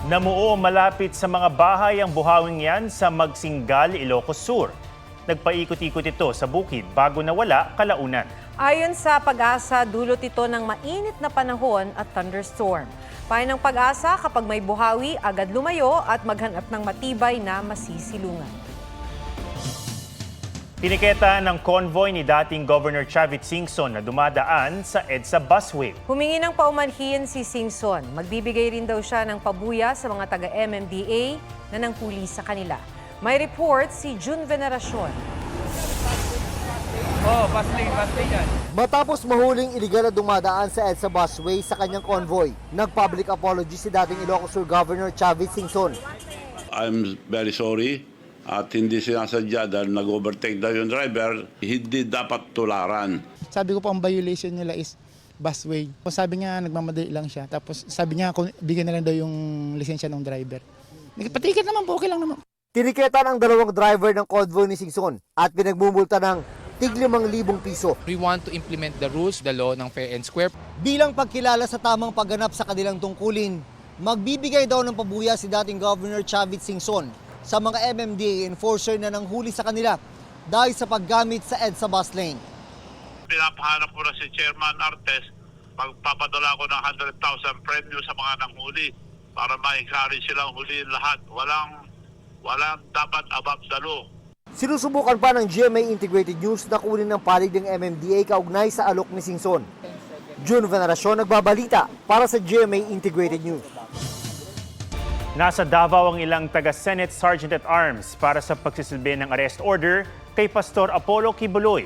Namuo malapit sa mga bahay ang buhangin yan sa Magsingal, Ilocos Sur. Nagpaikot-ikot ito sa bukid bago nawala kalaunan. Ayon sa Pag-asa, dulot ito ng mainit na panahon at thunderstorm. Payo ng Pag-asa, kapag may buhawi, agad lumayo at maghanap ng matibay na masisilungan. Piniketa ng convoy ni dating Governor Chavit Singson na dumadaan sa EDSA busway. Humingi ng paumanhin si Singson. Magbibigay rin daw siya ng pabuya sa mga taga-MMDA na nanghuli sa kanila. May report si June Veneracion. Pasling yan. Matapos mahuling iligal na dumadaan sa EDSA busway sa kanyang convoy, nag-public apology si dating Ilocos Sur Governor Chavit Singson. I'm very sorry at hindi sinasadya dahil nag-overtake daw yung driver, hindi dapat tularan. Sabi ko po ang violation nila is busway. Sabi niya nagmamadali lang siya, tapos sabi niya kung bigyan na lang daw yung lisensya ng driver. Patiket naman po, okay lang naman. Tiniketa ng dalawang driver ng convoy ni Singson at pinagmumulta ng tig 5,000 piso. We want to implement the rules, the law ng fair and square. Bilang pagkilala sa tamang pagganap sa kanilang tungkulin, magbibigay daw ng pabuya si dating Governor Chavit Singson sa mga MMDA enforcer na nanghuli sa kanila dahil sa paggamit sa EDSA bus lane. Pinapahanap ko na si Chairman Artes, magpapadala ko ng 100,000 premyo sa mga nanghuli para ma-encourage silang huliin lahat. Walang dapat above the law. Sinusubukan pa ng GMA Integrated News na kunin ng panig ng MMDA kaugnay sa alok ni Singson. June Veneracion nagbabalita para sa GMA Integrated News. Nasa Davao ang ilang taga-Senate Sergeant-at-Arms para sa pagsisilbi ng arrest order kay Pastor Apollo Kibuloy.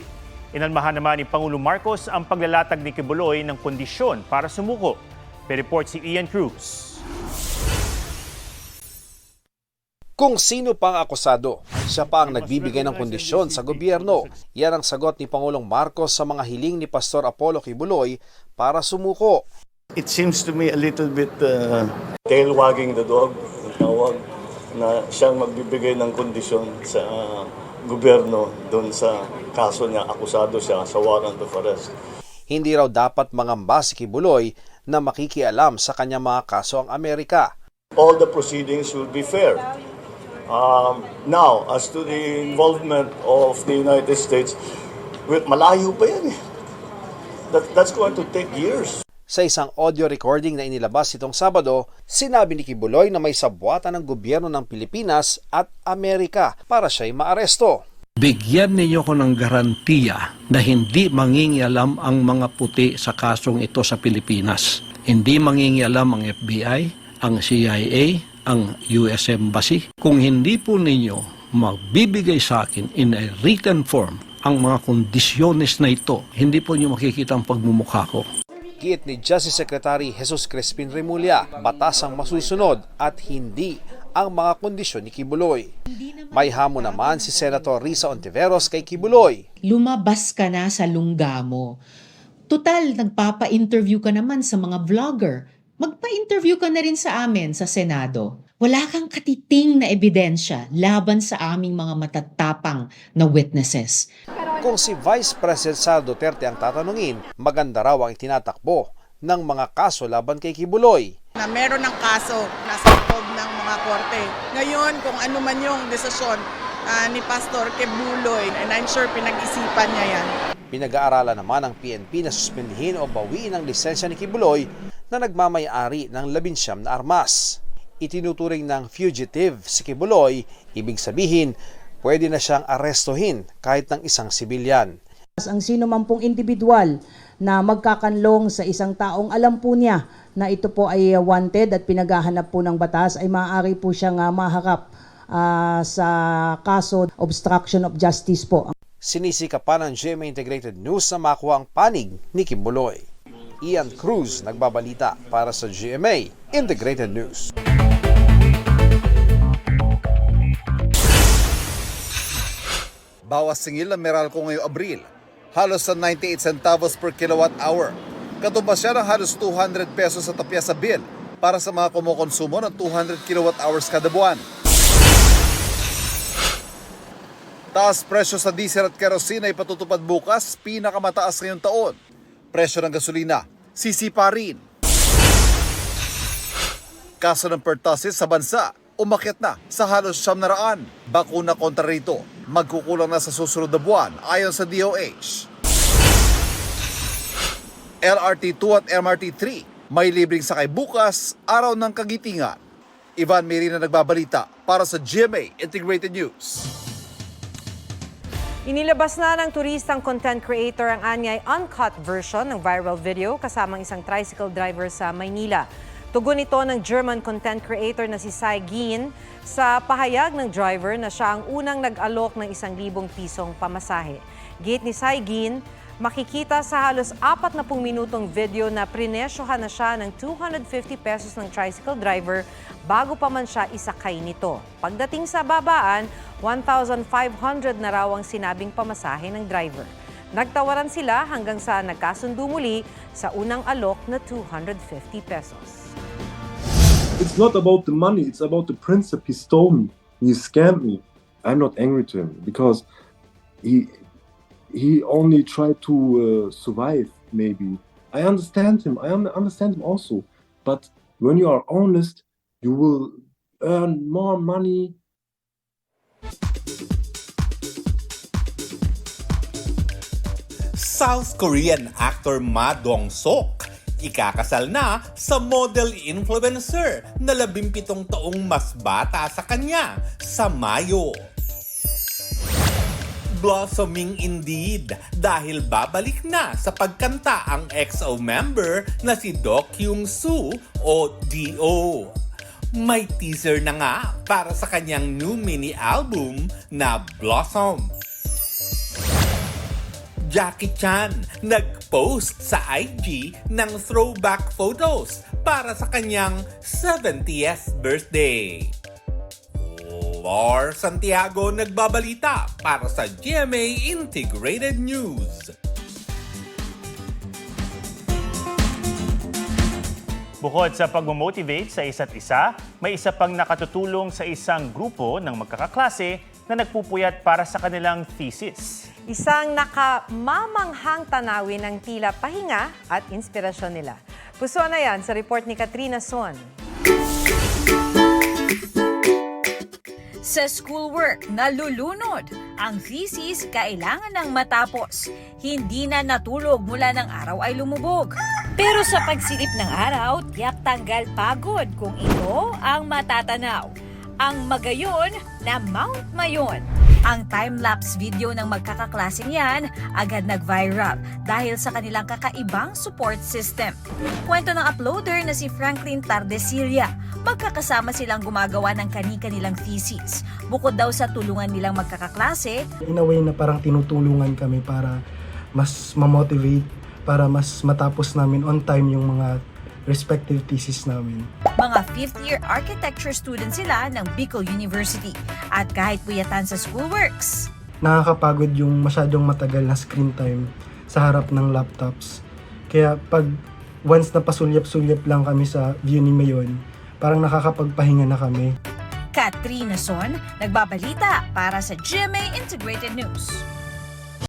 Inalmahan naman ni Pangulo Marcos ang paglalatag ni Kibuloy ng kondisyon para sumuko. May-report si Ian Cruz. Kung sino pang akusado, siya pa ang nagbibigay ng kondisyon sa gobyerno. Yan ang sagot ni Pangulong Marcos sa mga hiling ni Pastor Apollo Kibuloy para sumuko. It seems to me a little bit tail wagging the dog, tawag, na siyang magbibigay ng kondisyon sa gobyerno doon sa kaso niya, akusado siya sa warrant of arrest. Hindi raw dapat mangamba si Kibuloy na makikialam sa kanyang mga kaso ang Amerika. All the proceedings will be fair. Now, as to the involvement of the United States, malayo pa yan eh. That's going to take years. Sa isang audio recording na inilabas itong Sabado, sinabi ni Kibuloy na may sabwatan ng gobyerno ng Pilipinas at Amerika para siya'y maaresto. Bigyan ninyo ko ng garantiya na hindi mangingialam ang mga puti sa kasong ito sa Pilipinas. Hindi mangingialam ang FBI, ang CIA, ang US Embassy. Kung hindi po ninyo magbibigay sa akin in a written form ang mga kondisyones na ito, hindi po niyo makikita ang pagmumukha ko. Giit ni Justice Secretary Jesus Crispin Remulla, batas ang masusunod at hindi ang mga kondisyon ni Kibuloy. May hamon naman si Senator Risa Ontiveros kay Kibuloy. Lumabas ka na sa lungga mo. Total, nagpapa-interview ka naman sa mga vlogger. Magpa-interview ka na rin sa amin sa Senado. Wala kang katiting na ebidensya laban sa aming mga matatapang na witnesses. Kung si Vice President Sara Duterte ang tatanungin, maganda raw ang itinatakbo ng mga kaso laban kay Kibuloy. Na meron ng kaso nasa loob ng mga korte. Ngayon, kung ano man yung desisyon ni Pastor Kibuloy, and I'm sure pinag-isipan niya yan. Pinag-aaralan naman ng PNP na suspendihin o bawiin ang lisensya ni Kibuloy na nagmamay-ari ng 19 na armas. Itinuturing ng fugitive si Kibuloy, ibig sabihin, pwede na siyang arestuhin kahit ng isang sibilyan. Ang sino man pong individual na magkakanlong sa isang taong alam po niya na ito po ay wanted at pinaghahanap po ng batas ay maaari po siyang maharap sa kaso obstruction of justice po. Sinisikapan ng GMA Integrated News na makuha ang panig ni Kibuloy. Ian Cruz nagbabalita para sa GMA Integrated News. Bawas singil ang Meralco ngayong Abril, halos sa 98 centavos per kilowatt hour. Katumbas siya ng halos 200 pesos sa tapya sa bill para sa mga kumukonsumo ng 200 kilowatt hours kada buwan. Taas presyo sa diesel at kerosene ay patutupad bukas, pinakamataas ngayong taon. Presyo ng gasolina, sisipa rin. Kaso ng pertussis sa bansa, umakyat na sa halos 900. Bakuna kontra rito, magkukulang na sa susunod na buwan ayon sa DOH. LRT2 at MRT3, may libreng sakay bukas, araw ng kagitingan. Ivan Merina nagbabalita para sa GMA Integrated News. Inilabas na ng turistang content creator ang anyay uncut version ng viral video kasamang isang tricycle driver sa Maynila. Tugon ito ng German content creator na si Sai Gin sa pahayag ng driver na siya ang unang nag-alok ng 1,000 pisong pamasahe. Gate ni Sai Gin, makikita sa halos 40 minutong video na prinesyohan na siya ng 250 pesos ng tricycle driver bago pa man siya isakay nito. Pagdating sa babaan, 1,500 na raw ang sinabing pamasahe ng driver. Nagtawaran sila hanggang sa nagkasundo muli sa unang alok na 250 pesos. It's not about the money, it's about the principle. He stole me, he scammed me. I'm not angry to him because he only tried to survive, maybe. I understand him also. But when you are honest, you will earn more money. South Korean actor Ma Dong-sok ikakasal na sa model influencer na 17 taong mas bata sa kanya sa Mayo. Blossoming indeed dahil babalik na sa pagkanta ang EXO member na si Do Kyung-soo o D.O. May teaser na nga para sa kanyang new mini album na Blossom. Jackie Chan nag-post sa IG ng throwback photos para sa kanyang 70th birthday. Lor Santiago nagbabalita para sa GMA Integrated News. Bukod sa pag-motivate sa isa't isa, may isa pang nakatutulong sa isang grupo ng magkakaklase na nagpupuyat para sa kanilang thesis. Isang nakamamanghang tanawin ng tila pahinga at inspirasyon nila. Puso na yan sa report ni Katrina Son. Sa schoolwork, nalulunod. Ang thesis kailangan ng matapos. Hindi na natulog mula ng araw ay lumubog. Pero sa pagsilip ng araw, tiyak tanggal pagod kung ito ang matatanaw. Ang magayon na Mount Mayon. Ang time-lapse video ng magkakaklaseng yan agad nag-viral dahil sa kanilang kakaibang support system. Kwento ng uploader na si Franklin Tardesilia, magkakasama silang gumagawa ng kani-kanilang thesis. Bukod daw sa tulungan nilang magkakaklase, in a way na parang tinutulungan kami para mas ma-motivate, para mas matapos namin on time yung mga respective thesis namin. Mga 5th year architecture students sila ng Bicol University at kahit puyatan sa schoolworks. Nakakapagod yung masyadong matagal na screen time sa harap ng laptops. Kaya pag once na pasulyap-sulyap lang kami sa view ni Mayon, parang nakakapagpahinga na kami. Katrina Son, nagbabalita para sa GMA Integrated News.